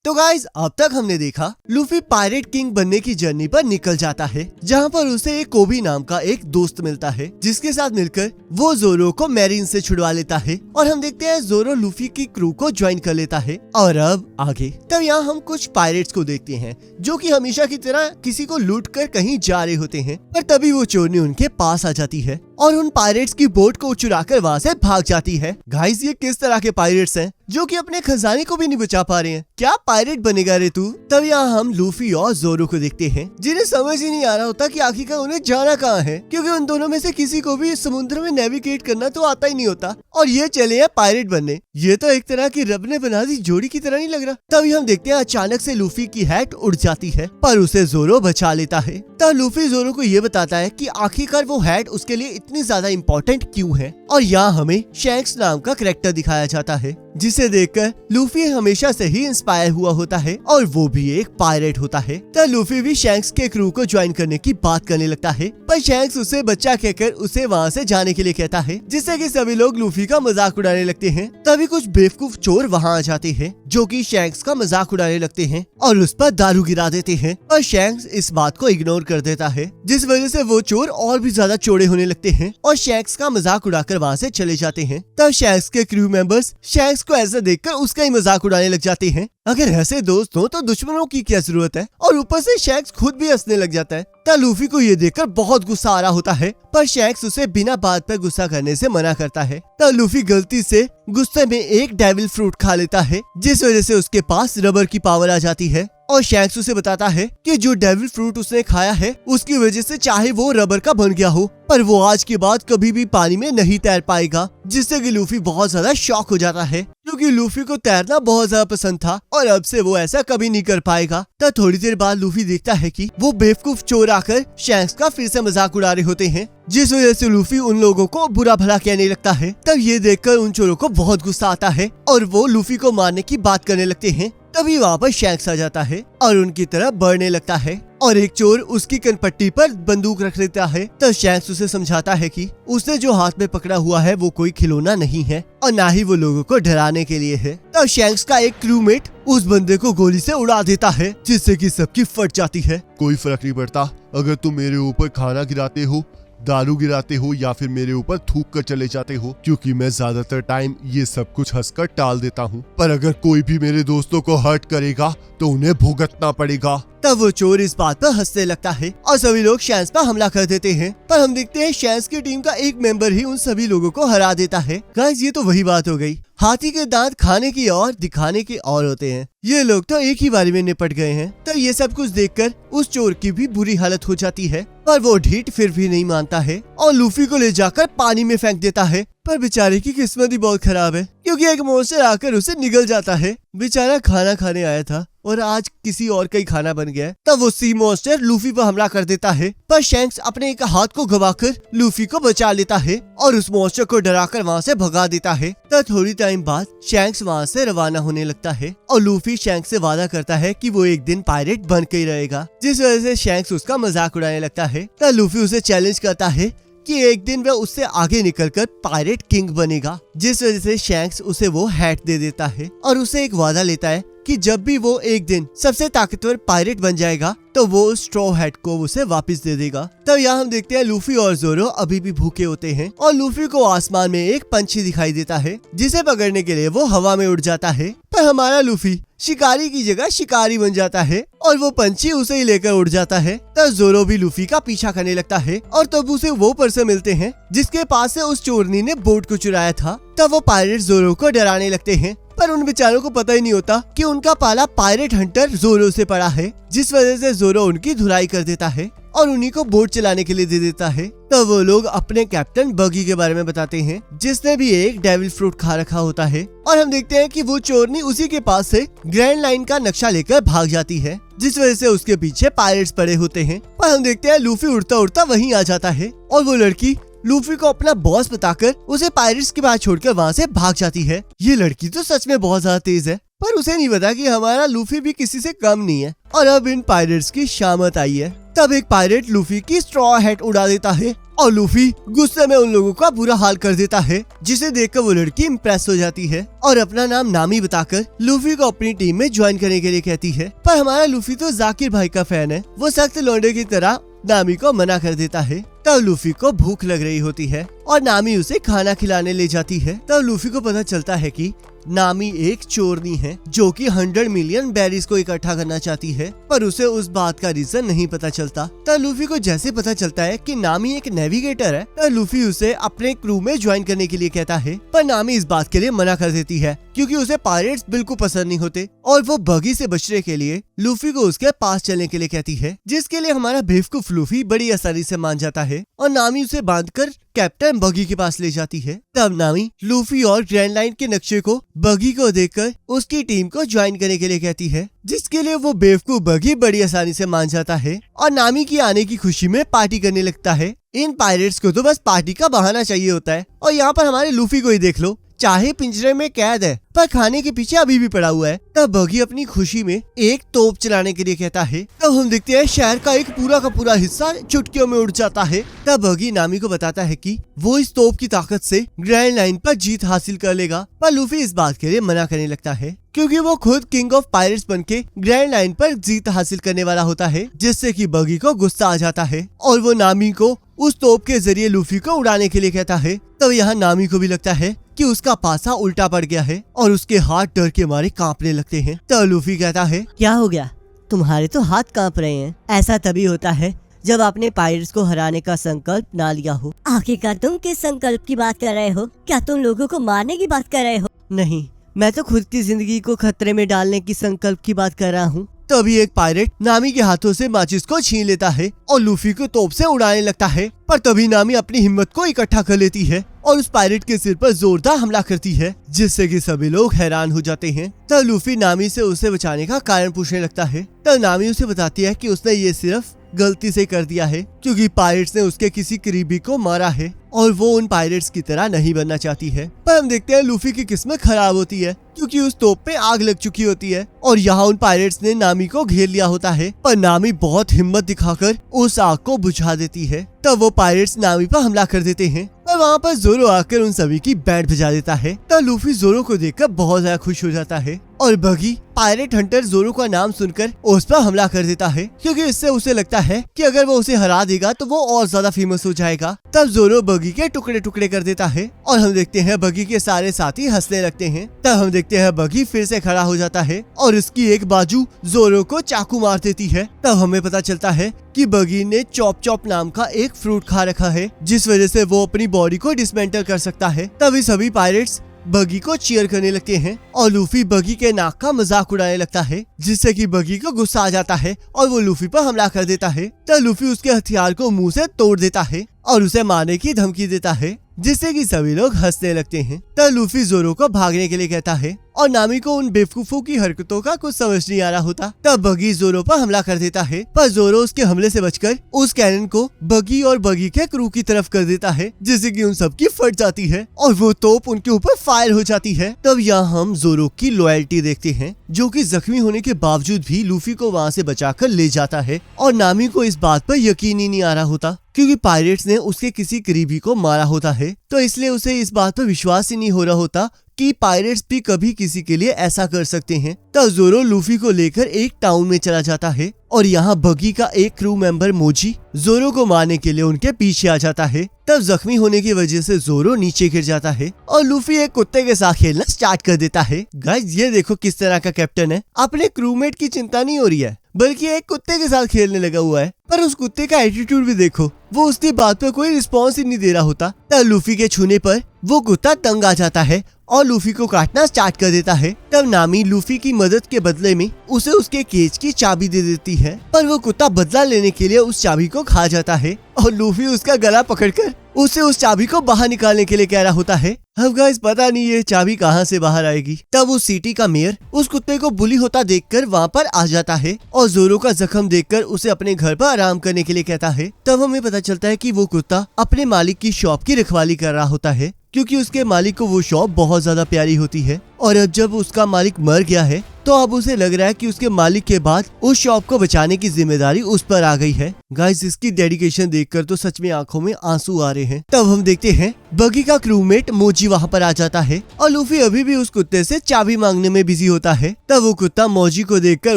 तो गाइस अब तक हमने देखा लूफी पायरेट किंग बनने की जर्नी पर निकल जाता है, जहाँ पर उसे एक कोबी नाम का एक दोस्त मिलता है, जिसके साथ मिलकर वो जोरो को मैरीन से छुड़वा लेता है। और हम देखते हैं जोरो लूफी की क्रू को ज्वाइन कर लेता है। और अब आगे तब यहाँ हम कुछ पायरेट्स को देखते हैं जो कि हमेशा की तरह किसी को लूट कर कहीं जा रहे होते हैं, पर तभी वो चोरनी उनके पास आ जाती है और उन पायरेट्स की बोट को चुराकर वहाँ से भाग जाती है। गाइस ये किस तरह के पायरेट्स हैं जो कि अपने खजाने को भी नहीं बचा पा रहे हैं? क्या पायरेट बनेगा रे तू? तब यहाँ हम लूफी और जोरो को देखते हैं जिन्हें समझ ही नहीं आ रहा होता कि आखिरकार उन्हें जाना कहाँ है, क्योंकि उन दोनों में से किसी को भी समुद्र में नेविगेट करना तो आता ही नहीं होता और ये चले हैं पायरेट बनने। ये तो एक तरह की रब ने बना दी जोड़ी की तरह नहीं लग रहा। तभी हम देखते हैं अचानक से लूफी की हैट उड़ जाती है पर उसे जोरो बचा लेता है। तब लूफी जोरो को ये बताता है कि आखिरकार वो हैट उसके लिए इतनी ज्यादा इम्पोर्टेंट क्यों है। और यहाँ हमें शैंक्स नाम का कैरेक्टर दिखाया जाता है जिसे देखकर लूफी हमेशा से ही इंस्पायर हुआ होता है और वो भी एक पायरेट होता है। तब लूफी भी शैंक्स के क्रू को ज्वाइन करने की बात करने लगता है, पर शैंक्स उसे बच्चा कहकर उसे वहाँ से जाने के लिए कहता है, जिससे कि सभी लोग लूफी का मजाक उड़ाने लगते हैं। तभी कुछ बेवकूफ चोर वहाँ आ जाते हैं जो कि शैंक्स का मजाक उड़ाने लगते हैं और उस पर दारू गिरा देते हैं, पर शैंक्स इस बात को इग्नोर कर देता है, जिस वजह से वो चोर और भी ज्यादा चौड़े होने लगते हैं और शैंक्स का मजाक उड़ाकर वहाँ से चले जाते हैं। तब शैंक्स के क्रू मेंबर्स शैंक्स को ऐसा देखकर उसका ही मजाक उड़ाने लग जाते हैं। अगर ऐसे दोस्त हो तो दुश्मनों की क्या जरूरत है? और ऊपर से शैंक्स खुद भी हंसने लग जाता है। तब लूफी को ये देखकर बहुत गुस्सा आ रहा होता है, पर शैंक्स उसे बिना बात पर गुस्सा करने से मना करता है। तब लूफी गलती से गुस्से में एक डेविल फ्रूट खा लेता है, जिस वजह से उसके पास रबर की पावर आ जाती है और शैंक्स उसे बताता है कि जो डेविल फ्रूट उसने खाया है उसकी वजह से चाहे वो रबर का बन गया हो, पर वो आज के बाद कभी भी पानी में नहीं तैर पाएगा, जिससे कि लूफी बहुत ज्यादा शॉक हो जाता है, क्योंकि लूफी को तैरना बहुत ज्यादा पसंद था और अब से वो ऐसा कभी नहीं कर पाएगा। तब थोड़ी देर बाद लूफी देखता है कि वो बेवकूफ चोर आकर शैंक्स का फिर से मजाक उड़ा रहे होते हैं, जिस वजह से लूफी उन लोगों को बुरा भला कहने लगता है। तब ये देखकर उन चोरों को बहुत गुस्सा आता है और वो लूफी को मारने की बात करने लगते हैं। तभी वहाँ पर शैंक्स आ जाता है और उनकी तरफ बढ़ने लगता है और एक चोर उसकी कनपट्टी पर बंदूक रख लेता है। तब शैंक्स उसे समझाता है कि उसने जो हाथ में पकड़ा हुआ है वो कोई खिलौना नहीं है और ना ही वो लोगों को डराने के लिए है। तब शैंक्स का एक क्रूमेट उस बंदे को गोली से उड़ा देता है, जिससे कि सबकी फट जाती है। कोई फर्क नहीं पड़ता अगर तुम मेरे ऊपर खाना गिराते हो, दारू गिराते हो या फिर मेरे ऊपर थूक कर चले जाते हो, क्योंकि मैं ज्यादातर टाइम ये सब कुछ हंसकर टाल देता हूँ, पर अगर कोई भी मेरे दोस्तों को हर्ट करेगा तो उन्हें भुगतना पड़ेगा। तब वो चोर इस बात पर हंसने लगता है और सभी लोग शैंक्स पर हमला कर देते हैं, पर हम देखते हैं शैंक्स की टीम का एक मेंबर ही उन सभी लोगों को हरा देता है। गाइस ये तो वही बात हो गई, हाथी के दांत खाने की और दिखाने के और होते हैं। ये लोग तो एक ही बारी में निपट गए हैं। तो ये सब कुछ देखकर उस चोर की भी बुरी हालत हो जाती है, पर वो ढीठ फिर भी नहीं मानता है और लूफी को ले जाकर पानी में फेंक देता है। पर बेचारे की किस्मत ही बहुत खराब है, क्योंकि एक मॉन्स्टर आकर उसे निगल जाता है। बेचारा खाना खाने आया था और आज किसी और का ही खाना बन गया। तब वो सी मॉन्स्टर लूफी पर हमला कर देता है, पर शैंक्स अपने एक हाथ को गवाकर लूफी को बचा लेता है और उस मॉन्स्टर को डराकर वहाँ से भगा देता है। तब थोड़ी टाइम बाद शैंक्स वहाँ से रवाना होने लगता है और लूफी शैंक्स से वादा करता है कि वो एक दिन पायरेट बन के ही रहेगा, जिस वजह से शैंक्स उसका मजाक उड़ाने लगता है। तब लूफी उसे चैलेंज करता है कि एक दिन वह उससे आगे निकलकर पायरेट किंग बनेगा, जिस वजह से शैंक्स उसे वो हैट दे देता है और उसे एक वादा लेता है कि जब भी वो एक दिन सबसे ताकतवर पायरेट बन जाएगा तो वो स्ट्रॉ हैट को उसे वापस दे देगा। तब यहाँ हम देखते हैं लूफी और जोरो अभी भी भूखे होते हैं और लूफी को आसमान में एक पंछी दिखाई देता है, जिसे पकड़ने के लिए वो हवा में उड़ जाता है, पर हमारा लूफी शिकारी की जगह शिकारी बन जाता है और वो पंछी उसे ही लेकर उड़ जाता है। तब जोरो भी लूफी का पीछा करने लगता है और तब उसे वो पर्सन मिलते हैं जिसके पास से उस चोरनी ने बोट को चुराया था। तब वो पायरेट जोरो को डराने लगते हैं, पर उन बेचारों को पता ही नहीं होता कि उनका पाला पायरेट हंटर जोरो से पड़ा है, जिस वजह से जोरो उनकी धुलाई कर देता है और उन्हीं को बोट चलाने के लिए दे देता है। तब वो लोग अपने कैप्टन बगी के बारे में बताते हैं, जिसने भी एक डेविल फ्रूट खा रखा होता है, और हम देखते हैं कि वो चोरनी उसी के पास से ग्रैंड लाइन का नक्शा लेकर भाग जाती है, जिस वजह से उसके पीछे पायरेट्स पड़े होते हैं। पर हम देखते हैं लूफी उड़ता उड़ता वहीं आ जाता है और वो लड़की लूफी को अपना बॉस बताकर उसे पायरेट्स के पास छोड़कर वहाँ से भाग जाती है। ये लड़की तो सच में बहुत ज्यादा तेज है, पर उसे नहीं पता कि हमारा लूफी भी किसी से कम नहीं है और अब इन पायरेट्स की शामत आई है। तब एक पायरेट लूफी की स्ट्रॉ हैट उड़ा देता है और लूफी गुस्से में उन लोगों का बुरा हाल कर देता है, जिसे देखकर वो लड़की इम्प्रेस हो जाती है और अपना नाम नामी बताकर लूफी को अपनी टीम में ज्वाइन करने के लिए कहती है। पर हमारा लूफी तो जाकिर भाई का फैन है, वो सख्त लौंडे की तरह नामी को मना कर देता है। तब लूफी को भूख लग रही होती है और नामी उसे खाना खिलाने ले जाती है। तब लूफी को पता चलता है कि नामी एक चोरनी है जो कि 100 मिलियन बेरीज को इकट्ठा करना चाहती है, पर उसे उस बात का रीजन नहीं पता चलता। तब लूफी को जैसे पता चलता है कि नामी एक नेविगेटर है, तब लूफी उसे अपने क्रू में ज्वाइन करने के लिए कहता है, पर नामी इस बात के लिए मना कर देती है क्योंकि उसे पायरेट्स बिल्कुल पसंद नहीं होते और वो बगी से बचने के लिए लूफी को उसके पास चलने के लिए कहती है, जिसके लिए हमारा बेवकूफ लूफी बड़ी आसानी से मान जाता है और नामी उसे बांधकर कैप्टन बगी के पास ले जाती है। तब नामी लूफी और ग्रैंड लाइन के नक्शे को बगी को देखकर उसकी टीम को ज्वाइन करने के लिए कहती है, जिसके लिए वो बेवकूफ बगी बड़ी आसानी से मान जाता है और नामी की आने की खुशी में पार्टी करने लगता है। इन पायरेट्स को तो बस पार्टी का बहाना चाहिए होता है और यहाँ पर हमारे लूफी को ही देख लो, चाहे पिंजरे में कैद है पर खाने के पीछे अभी भी पड़ा हुआ है। तब बगी अपनी खुशी में एक तोप चलाने के लिए कहता है। तब हम देखते हैं शहर का एक पूरा का पूरा हिस्सा चुटकियों में उड़ जाता है। तब बगी नामी को बताता है कि वो इस तोप की ताकत से ग्रैंड लाइन पर जीत हासिल कर लेगा, पर लूफी इस बात के लिए मना करने लगता है क्योंकि वो खुद किंग ऑफ पायरेट्स बनके ग्रैंड लाइन पर जीत हासिल करने वाला होता है, जिससे कि बगी को गुस्सा आ जाता है और वो नामी को उस तोप के जरिए लूफी को उड़ाने के लिए कहता है। तब यहाँ नामी को भी लगता है कि उसका पासा उल्टा पड़ गया है और उसके हाथ डर के मारे कांपने लगते हैं। तब लूफी कहता है, क्या हो गया, तुम्हारे तो हाथ कांप रहे हैं। ऐसा तभी होता है जब आपने पायरेट्स को हराने का संकल्प ना लिया हो। आखिरकार तुम किस संकल्प की बात कर रहे हो? क्या तुम लोगों को मारने की बात कर रहे हो? नहीं, मैं तो खुद की जिंदगी को खतरे में डालने की संकल्प की बात कर रहा हूँ। तभी एक पायरेट नामी के हाथों से माचिस को छीन लेता है और लूफी को तोप से उड़ाने लगता है, पर तभी नामी अपनी हिम्मत को इकट्ठा कर लेती है और उस पायरेट के सिर पर जोरदार हमला करती है, जिससे कि सभी लोग हैरान हो जाते हैं। तब लूफी नामी से उसे बचाने का कारण पूछने लगता है। तब नामी उसे बताती है कि उसने ये सिर्फ गलती से कर दिया है क्योंकि पायरेट्स ने उसके किसी करीबी को मारा है और वो उन पायरेट्स की तरह नहीं बनना चाहती है। पर हम देखते हैं लूफी की किस्मत खराब होती है क्योंकि उस तोप पे आग लग चुकी होती है और यहाँ उन पायरेट्स ने नामी को घेर लिया होता है, पर नामी बहुत हिम्मत दिखाकर उस आग को बुझा देती है। तब वो पायरेट्स नामी पर हमला कर देते हैं और वहाँ पर जोरो आकर उन सभी की बैंड बजा देता है। तब लूफी जोरो को देखकर बहुत ज्यादा खुश हो जाता है और बगी पायरेट हंटर जोरो का नाम सुनकर उस पर हमला कर देता है क्योंकि इससे उसे लगता है कि अगर वो उसे हरा देगा तो वो और ज्यादा फेमस हो जाएगा। तब जोरो बगी के टुकड़े टुकड़े कर देता है और हम देखते हैं बगी के सारे साथी हंसने लगते हैं। तब हम देखते हैं बगी फिर से खड़ा हो जाता है और इसकी एक बाजू जोरो को चाकू मार देती है। तब हमें पता चलता है कि बगी ने चॉप चॉप नाम का एक फ्रूट खा रखा है, जिस वजह से वो अपनी बॉडी को डिसमेंटल कर सकता है। तभी सभी पायरेट्स बगी को चीयर करने लगते हैं और लूफी बगी के नाक का मजाक उड़ाने लगता है, जिससे कि बगी को गुस्सा आ जाता है और वो लूफी पर हमला कर देता है। तब लूफी उसके हथियार को मुंह से तोड़ देता है और उसे मारने की धमकी देता है, जिससे कि सभी लोग हंसने लगते हैं। तब लूफी जोरो को भागने के लिए कहता है और नामी को उन बेवकूफों की हरकतों का कुछ समझ नहीं आ रहा होता। तब बगी जोरो पर हमला कर देता है, पर जोरो उसके हमले से बचकर उस कैनन को बगी और बगी के क्रू की तरफ कर देता है, जिससे कि उन सबकी फट जाती है और वो तोप उनके ऊपर फायर हो जाती है। तब यहाँ हम जोरो की लॉयल्टी देखते हैं, जो कि जख्मी होने के बावजूद भी लूफी को वहाँ से बचाकर ले जाता है और नामी को इस बात पर यकीन ही नहीं आ रहा होता क्योंकि पायरेट्स ने उसके किसी करीबी को मारा होता है, तो इसलिए उसे इस बात पर विश्वास ही नहीं हो रहा होता कि पायरेट्स भी कभी किसी के लिए ऐसा कर सकते हैं। तब जोरो लूफी को लेकर एक टाउन में चला जाता है और यहाँ बगी का एक क्रू मेंबर मोजी जोरो को मारने के लिए उनके पीछे आ जाता है। तब जख्मी होने की वजह से जोरो नीचे गिर जाता है और लूफी एक कुत्ते के साथ खेलना स्टार्ट कर देता है। गाइस, ये देखो किस तरह का कैप्टन है, अपने क्रूमेट की चिंता नहीं हो रही है बल्कि एक कुत्ते के साथ खेलने लगा हुआ है। पर उस कुत्ते का एटीट्यूड भी देखो, वो उसकी बात पर कोई रिस्पॉन्स ही नहीं दे रहा होता। तब लूफी के छूने पर वो कुत्ता तंग आ जाता है और लूफी को काटना स्टार्ट कर देता है। तब नामी लूफी की मदद के बदले में उसे उसके केज की चाबी दे देती है, पर वो कुत्ता बदला लेने के लिए उस चाबी को खा जाता है और लूफी उसका गला पकड़कर उसे उस चाबी को बाहर निकालने के लिए कह रहा होता है। अब गाइस, पता नहीं ये चाबी कहाँ से बाहर आएगी। तब उस सिटी का मेयर उस कुत्ते को बुली होता देखकर वहाँ पर आ जाता है और जोरो का जख्म देखकर उसे अपने घर पर आराम करने के लिए कहता है। तब हमें पता चलता है कि वो कुत्ता अपने मालिक की शॉप की रखवाली कर रहा होता है क्योंकि उसके मालिक को वो शॉप बहुत ज्यादा प्यारी होती है और अब जब उसका मालिक मर गया है तो अब उसे लग रहा है कि उसके मालिक के बाद उस शॉप को बचाने की जिम्मेदारी उस पर आ गई है। गाइस, इसकी डेडिकेशन देखकर तो सच में आंखों में आंसू आ रहे हैं। तब हम देखते हैं बगी का क्रूमेट मोजी वहाँ पर आ जाता है और लूफी अभी भी उस कुत्ते से चाबी मांगने में बिजी होता है। तब वो कुत्ता मोजी को देखकर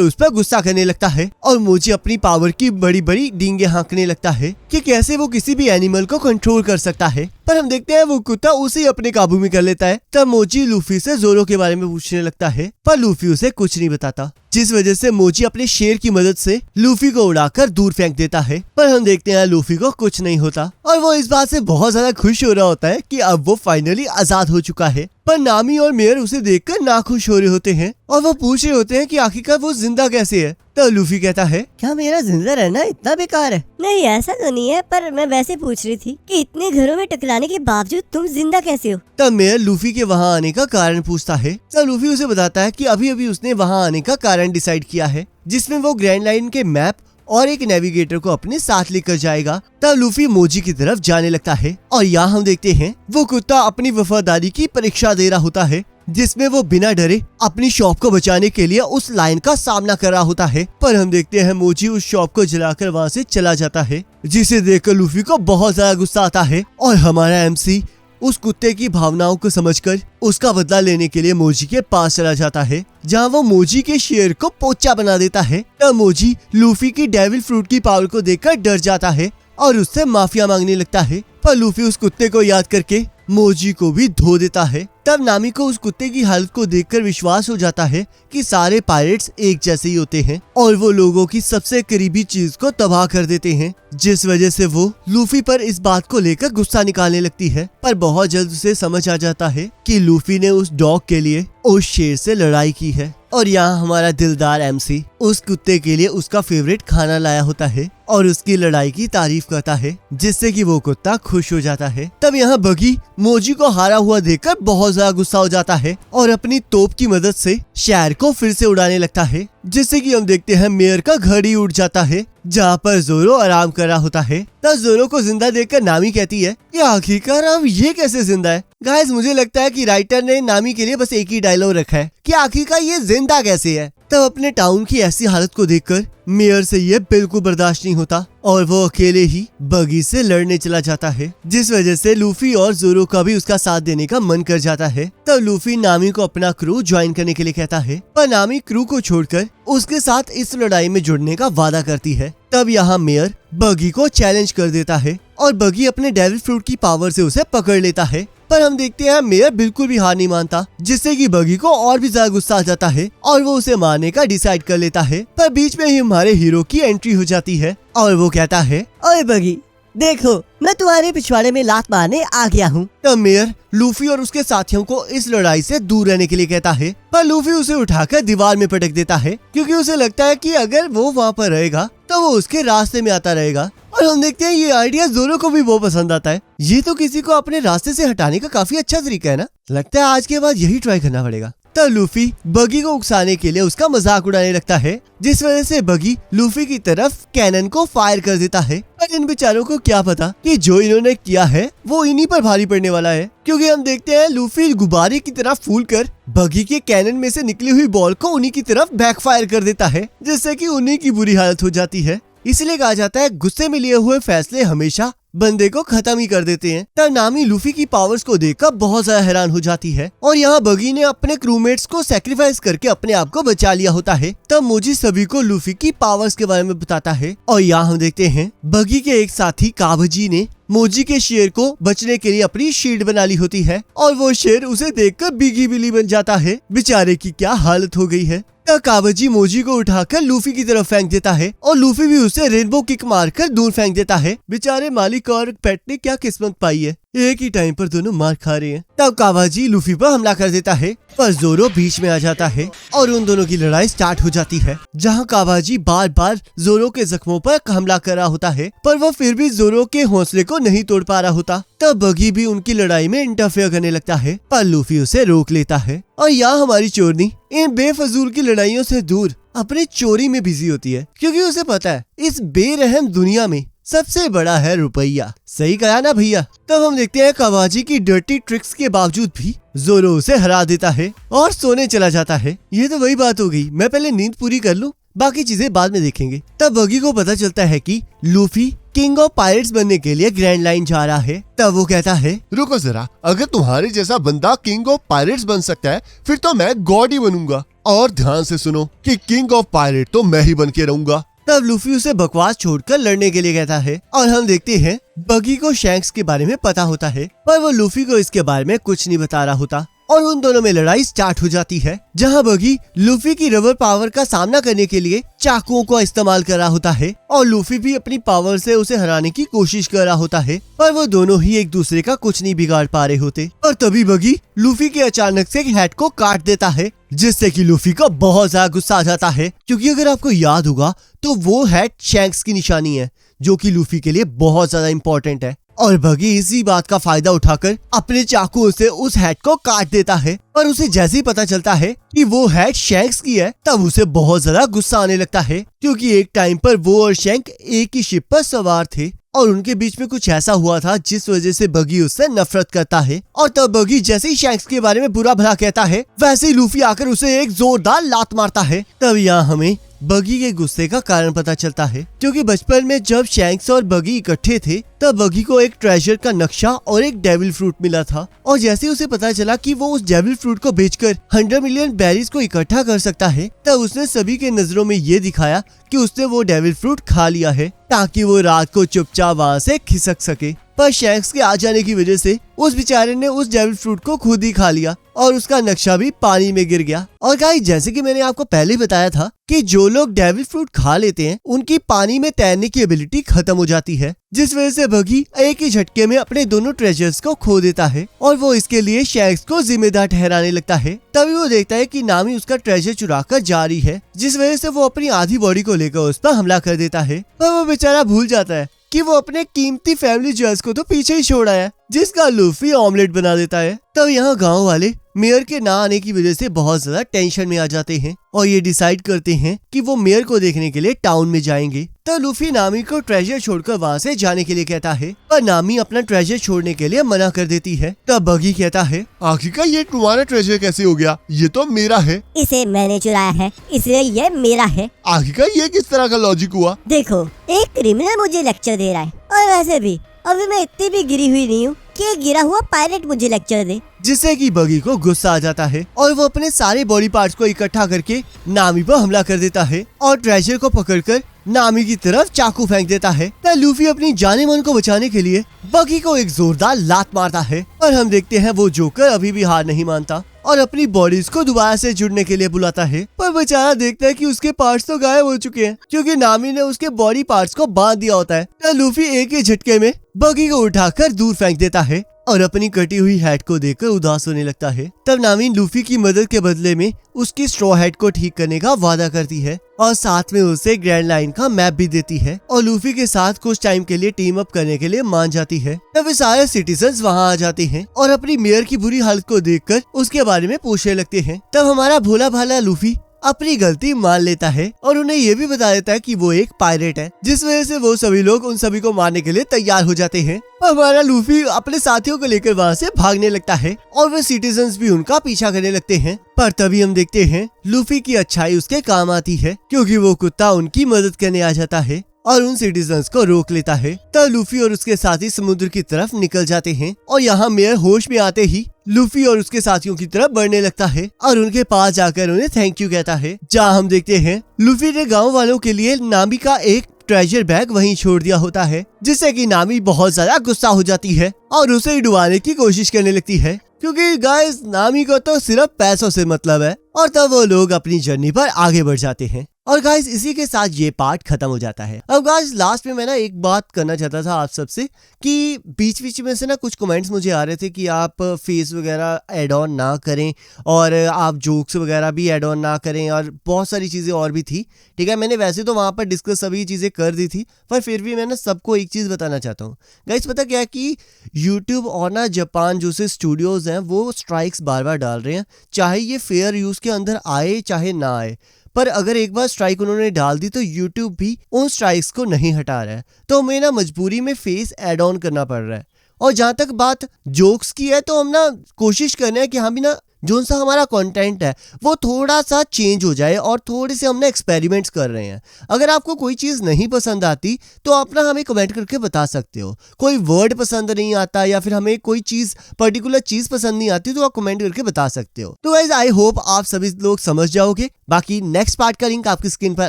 उस पर गुस्सा करने लगता है और मोजी अपनी पावर की बड़ी बड़ी डींगे हाँकने लगता है कि कैसे वो किसी भी एनिमल को कंट्रोल कर सकता है। पर हम देखते हैं वो कुत्ता उसे अपने काबू में कर लेता है। तब मोजी लूफी से जोरो के बारे में पूछने लगता है, पर लूफी उसे कुछ नहीं बताता, जिस वजह से मोजी अपने शेर की मदद से लूफी को उड़ाकर दूर फेंक देता है। पर हम देखते हैं लूफी को कुछ नहीं होता और वो इस बात से बहुत ज्यादा खुश हो रहा होता है कि अब वो फाइनली आजाद हो चुका है। पर नामी और मेयर उसे देखकर नाखुश हो रहे होते हैं और वो पूछ रहे होते हैं कि आखिरकार वो जिंदा कैसे है। तो लूफी कहता है, क्या मेरा जिंदा रहना इतना बेकार है? नहीं, ऐसा तो नहीं है, पर मैं वैसे पूछ रही थी कि इतने घरों में टकराने के बावजूद तुम जिंदा कैसे हो? तब मेयर लूफी के वहाँ आने का कारण पूछता है। तब लूफी उसे बताता है कि अभी अभी उसने वहाँ आने का कारण डिसाइड किया है, जिसमें वो ग्रैंड लाइन के मैप और एक नेविगेटर को अपने साथ लेकर जाएगा। तब लूफी मोजी की तरफ जाने लगता है और यहाँ हम देखते हैं वो कुत्ता अपनी वफादारी की परीक्षा दे रहा होता है, जिसमें वो बिना डरे अपनी शॉप को बचाने के लिए उस लाइन का सामना कर रहा होता है। पर हम देखते हैं मोजी उस शॉप को जलाकर वहाँ से चला जाता है, जिसे देखकर लूफी को बहुत ज्यादा गुस्सा आता है और हमारा एमसी उस कुत्ते की भावनाओं को समझकर उसका बदला लेने के लिए मोजी के पास चला जाता है, जहाँ वो मोजी के शेर को पोचा बना देता है। तब मोजी लूफी की डेविल फ्रूट की पावर को देखकर डर जाता है और उससे माफिया मांगने लगता है। पर लूफी उस कुत्ते को याद करके मोजी को भी धो देता है। तब नामी को उस कुत्ते की हालत को देखकर विश्वास हो जाता है कि सारे पायरेट्स एक जैसे ही होते हैं और वो लोगों की सबसे करीबी चीज को तबाह कर देते हैं, जिस वजह से वो लूफी पर इस बात को लेकर गुस्सा निकालने लगती है। पर बहुत जल्द उसे समझ आ जाता है कि लूफी ने उस डॉग के लिए उस शेर से लड़ाई की है और यहाँ हमारा दिलदार एमसी उस कुत्ते के लिए उसका फेवरेट खाना लाया होता है और उसकी लड़ाई की तारीफ करता है, जिससे कि वो कुत्ता खुश हो जाता है। तब यहाँ बगी मोजी को हारा हुआ देखकर बहुत ज्यादा गुस्सा हो जाता है और अपनी तोप की मदद से शहर को फिर से उड़ाने लगता है, जिससे कि हम देखते हैं मेयर का घर ही उड़ जाता है, जहाँ पर जोरो आराम कर रहा होता है। तब जोरो को जिंदा देखकर नामी कहती है कि आखिरकार अब ये कैसे जिंदा है। गाइस, मुझे लगता है कि राइटर ने नामी के लिए बस एक ही डायलॉग रखा है कि आखिरकार ये जिंदा कैसे है। तब अपने टाउन की ऐसी हालत को देखकर मेयर से ये बिल्कुल बर्दाश्त नहीं होता और वो अकेले ही बगी से लड़ने चला जाता है, जिस वजह से लूफी और जोरो का भी उसका साथ देने का मन कर जाता है। तब लूफी नामी को अपना क्रू ज्वाइन करने के लिए कहता है, पर नामी क्रू को छोड़कर उसके साथ इस लड़ाई में जुड़ने का वादा करती है। तब यहाँ मेयर बगी को चैलेंज कर देता है और बगी अपने डेविल फ्रूट की पावर से उसे पकड़ लेता है। पर हम देखते हैं मेयर बिल्कुल भी हार नहीं मानता, जिससे कि बगी को और भी ज्यादा गुस्सा आ जाता है और वो उसे मारने का डिसाइड कर लेता है। पर बीच में ही हमारे हीरो की एंट्री हो जाती है और वो कहता है, ओए बगी, देखो मैं तुम्हारे पिछवाड़े में लात मारने आ गया हूँ। तब मेयर लूफी और उसके साथियों को इस लड़ाई से दूर रहने के लिए कहता है, पर लूफी उसे उठाकर दीवार में पटक देता है, क्योंकि उसे लगता है कि अगर वो वहाँ पर रहेगा तो वो उसके रास्ते में आता रहेगा। और हम देखते हैं ये आइडिया जोरो को भी बहुत पसंद आता है। ये तो किसी को अपने रास्ते से हटाने का काफी अच्छा तरीका है ना। लगता है आज के बाद यही ट्राई करना पड़ेगा। तब लूफी बगी को उकसाने के लिए उसका मजाक उड़ाने लगता है, जिस वजह से बगी लूफी की तरफ कैनन को फायर कर देता है। पर इन बेचारों को क्या पता कि जो इन्होंने किया है वो इन्हीं पर भारी पड़ने वाला है, क्योंकि हम देखते हैं लूफी गुब्बारे की तरह फूलकर बगी के कैनन में से निकली हुई बॉल को उन्हीं की तरफ बैकफायर कर देता है, जिससे कि उन्हीं की बुरी हालत हो जाती है। इसलिए कहा जाता है गुस्से में लिए हुए फैसले हमेशा बंदे को खत्म ही कर देते हैं। तब नामी लूफी की पावर्स को देखकर बहुत ज्यादा हैरान हो जाती है और यहाँ बगी ने अपने क्रूमेट्स को सैक्रिफाइस करके अपने आप को बचा लिया होता है। तब मोजी सभी को लूफी की पावर्स के बारे में बताता है और यहाँ हम देखते हैं बगी के एक साथी काबजी ने मोजी के शेर को बचने के लिए अपनी शील्ड बना ली होती है और वो शेर उसे देखकर बिगी बिली बन जाता है। बेचारे की क्या हालत हो गई है। तब काबजी मोजी को उठाकर लूफी की तरफ फेंक देता है और लूफी भी उसे रेनबो किक मारकर दूर फेंक देता है। बेचारे मालिक और पेट ने क्या किस्मत पाई है, एक ही टाइम पर दोनों मार खा रहे हैं। तब कावाजी लूफी पर हमला कर देता है, पर जोरो बीच में आ जाता है और उन दोनों की लड़ाई स्टार्ट हो जाती है, जहां कावाजी बार बार जोरो के जख्मों पर हमला कर रहा होता है, पर वो फिर भी जोरो के हौसले को नहीं तोड़ पा रहा होता। तब बगी भी उनकी लड़ाई में इंटरफेयर करने लगता है, पर लूफी उसे रोक लेता है और यहाँ हमारी चोरनी इन बेफजूल की लड़ाइयों से दूर अपनी चोरी में बिजी होती है, क्योंकि उसे पता है इस बेरहम दुनिया में सबसे बड़ा है रुपया। सही कहा ना भैया। तब हम देखते हैं कावाजी की डर्टी ट्रिक्स के बावजूद भी जोरो उसे हरा देता है और सोने चला जाता है। ये तो वही बात हो गई, मैं पहले नींद पूरी कर लूं, बाकी चीजें बाद में देखेंगे। तब बगी को पता चलता है कि लूफी किंग ऑफ पायरेट्स बनने के लिए ग्रैंड लाइन जा रहा है। तब वो कहता है, रुको जरा, अगर तुम्हारे जैसा बंदा किंग ऑफ पायरेट्स बन सकता है फिर तो मैं गॉड ही बनूंगा। और ध्यान से सुनो कि किंग ऑफ पायरेट तो मैं ही बन के रहूंगा। तब लूफी उसे बकवास छोड़कर लड़ने के लिए कहता है और हम देखते हैं बगी को शैंक्स के बारे में पता होता है, पर वो लूफी को इसके बारे में कुछ नहीं बता रहा होता और उन दोनों में लड़ाई स्टार्ट हो जाती है, जहां बगी लूफी की रबर पावर का सामना करने के लिए चाकुओं का इस्तेमाल कर रहा होता है और लूफी भी अपनी पावर से उसे हराने की कोशिश कर रहा होता है, पर वो दोनों ही एक दूसरे का कुछ नहीं बिगाड़ पा रहे होते। और तभी बगी लूफी के अचानक से हेड को काट देता है, जिससे कि लूफी को बहुत ज्यादा गुस्सा आ जाता है, क्योंकि अगर आपको याद होगा तो वो हेड शैंक्स की निशानी है, जो कि लूफी के लिए बहुत ज्यादा इम्पोर्टेंट है। और बगी इसी बात का फायदा उठाकर अपने चाकुओं से उस हेड को काट देता है, पर उसे जैसे ही पता चलता है कि वो हेड शैंक्स की है, तब उसे बहुत ज्यादा गुस्सा आने लगता है, क्योंकि एक टाइम पर वो और शैंक एक ही शिप पर सवार थे और उनके बीच में कुछ ऐसा हुआ था जिस वजह से बगी उससे नफरत करता है। और तब बगी जैसे ही शैंक्स के बारे में बुरा भला कहता है, वैसे ही लूफी आकर उसे एक जोरदार लात मारता है। तब यहाँ हमें बगी के गुस्से का कारण पता चलता है, क्योंकि बचपन में जब शैंक्स और बगी इकट्ठे थे तब बगी को एक ट्रेजर का नक्शा और एक डेविल फ्रूट मिला था, और जैसे उसे पता चला कि वो उस डेविल फ्रूट को बेचकर 100 मिलियन बेरीज को इकट्ठा कर सकता है, तब उसने सभी के नजरों में ये दिखाया कि उसने वो डेविल फ्रूट खा लिया है ताकि वो रात को चुपचाप वहाँ से खिसक सके। पर शैंक्स के आ जाने की वजह से उस बेचारे ने उस डेविल फ्रूट को खुद ही खा लिया और उसका नक्शा भी पानी में गिर गया। और गाइस, जैसे कि मैंने आपको पहले बताया था कि जो लोग डेविल फ्रूट खा लेते हैं उनकी पानी में तैरने की एबिलिटी खत्म हो जाती है, जिस वजह से बगी एक ही झटके में अपने दोनों ट्रेजर्स को खो देता है और वो इसके लिए शैंक्स को जिम्मेदार ठहराने लगता है। तभी वो देखता है कि नामी उसका ट्रेजर चुरा कर जा रही है, जिस वजह से वो अपनी आधी बॉडी को लेकर उस पर हमला कर देता है। पर वो बेचारा भूल जाता है कि वो अपने कीमती फैमिली ज्वेल्स को तो पीछे ही छोड़ा है, जिसका लूफी ऑमलेट बना देता है। तब यहाँ गांव वाले मेयर के ना आने की वजह से बहुत ज्यादा टेंशन में आ जाते हैं और ये डिसाइड करते हैं कि वो मेयर को देखने के लिए टाउन में जाएंगे। तब लूफी नामी को ट्रेजर छोड़कर वहाँ से जाने के लिए कहता है, पर नामी अपना ट्रेजर छोड़ने के लिए मना कर देती है। तब बगी कहता है, आखिरकार ये तुम्हारा ट्रेजर कैसे हो गया? ये तो मेरा है। इसे मैंने चुराया है, इसलिए ये मेरा है। आखिरकार ये किस तरह का लॉजिक हुआ? देखो, एक क्रिमिनल मुझे लेक्चर दे रहा है, और वैसे भी अभी मैं इतनी भी गिरी हुई नहीं हूँ कि एक गिरा हुआ पायरेट मुझे लेक्चर दे। जिससे कि बगी को गुस्सा आ जाता है और वो अपने सारे बॉडी पार्ट्स को इकट्ठा करके नामी पर हमला कर देता है और ट्रेजर को पकड़कर नामी की तरफ चाकू फेंक देता है। तब लूफी अपनी जाने मन को बचाने के लिए बगी को एक जोरदार लात मारता है, और हम देखते हैं वो जोकर अभी भी हार नहीं मानता और अपनी बॉडीज को दोबारा से जुड़ने के लिए बुलाता है। पर बेचारा देखता है कि उसके पार्ट्स तो गायब हो चुके हैं, क्योंकि नामी ने उसके बॉडी पार्ट्स को बांध दिया होता है। तब लूफी एक ही झटके में बगी को उठाकर दूर फेंक देता है और अपनी कटी हुई हेड को देखकर उदास होने लगता है। तब नामी लूफी की मदद के बदले में उसकी स्ट्रॉ हेड को ठीक करने का वादा करती है और साथ में उसे ग्रैंड लाइन का मैप भी देती है और लूफी के साथ कुछ टाइम के लिए टीम अप करने के लिए मान जाती है। तब वे सारे सिटीजन्स वहाँ आ जाते हैं और अपनी मेयर की बुरी हालत को देखकर उसके बारे में पूछने लगते हैं। तब हमारा भोला भाला लूफी अपनी गलती मान लेता है और उन्हें ये भी बता देता है कि वो एक पायरेट है, जिस वजह से वो सभी लोग उन सभी को मारने के लिए तैयार हो जाते हैं। हमारा लूफी अपने साथियों को लेकर वहाँ से भागने लगता है और वे सिटीजन्स भी उनका पीछा करने लगते हैं। पर तभी हम देखते हैं लूफी की अच्छाई उसके काम आती है, क्योंकि वो कुत्ता उनकी मदद करने आ जाता है और उन सिटीजन्स को रोक लेता है। तब लूफी और उसके साथी समुद्र की तरफ निकल जाते हैं और यहाँ मेयर होश में आते ही लूफी और उसके साथियों की तरफ बढ़ने लगता है और उनके पास जाकर उन्हें थैंक यू कहता है। जहाँ हम देखते हैं लूफी ने गाँव वालों के लिए नामी का एक ट्रेजर बैग वहीं छोड़ दिया होता है, जिससे कि नामी बहुत ज्यादा गुस्सा हो जाती है और उसे डुबाने की कोशिश करने लगती है, क्योंकि गाइस नामी को तो सिर्फ पैसों से मतलब है। और तब वो लोग अपनी जर्नी पर आगे बढ़ जाते हैं और गाइस इसी के साथ ये पार्ट खत्म हो जाता है। अब गाइस लास्ट में मैं ना एक बात करना चाहता था आप सबसे कि बीच बीच में से ना कुछ कमेंट्स मुझे आ रहे थे कि आप फेस वगैरह ऐड ऑन ना करें और आप जोक्स वगैरह भी ऐड ऑन ना करें और बहुत सारी चीज़ें और भी थी। ठीक है, मैंने वैसे तो वहाँ पर डिस्कस सभी चीज़ें कर दी थी, पर फिर भी मैं ना सबको एक चीज़ बताना चाहता हूँ। गाइस पता क्या है कि यूट्यूब और ना जापान जो से स्टूडियोज़ हैं वो स्ट्राइक्स बार बार डाल रहे हैं, चाहे ये फेयर यूज़ के अंदर आए चाहे ना आए। पर अगर एक बार स्ट्राइक उन्होंने डाल दी तो यूट्यूब भी उन स्ट्राइक्स को नहीं हटा रहा है, तो हमें ना मजबूरी में फेस ऐड ऑन करना पड़ रहा है। और जहां तक बात जोक्स की है, तो हम ना कोशिश कर रहे हैं कि हम भी ना जो सा हमारा कंटेंट है वो थोड़ा सा चेंज हो जाए, और थोड़े से हम ना एक्सपेरिमेंट्स कर रहे हैं। अगर आपको कोई चीज़ नहीं पसंद आती तो आप ना हमें कमेंट करके बता सकते हो। कोई वर्ड पसंद नहीं आता या फिर हमें कोई चीज़ पर्टिकुलर चीज़ पसंद नहीं आती तो आप कमेंट करके बता सकते हो। तो गाइस आई होप आप सभी लोग समझ जाओगे। बाकी नेक्स्ट पार्ट का लिंक आपकी स्क्रीन पर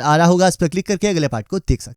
आ रहा होगा, उस पर क्लिक करके अगले पार्ट को देख सकते हो।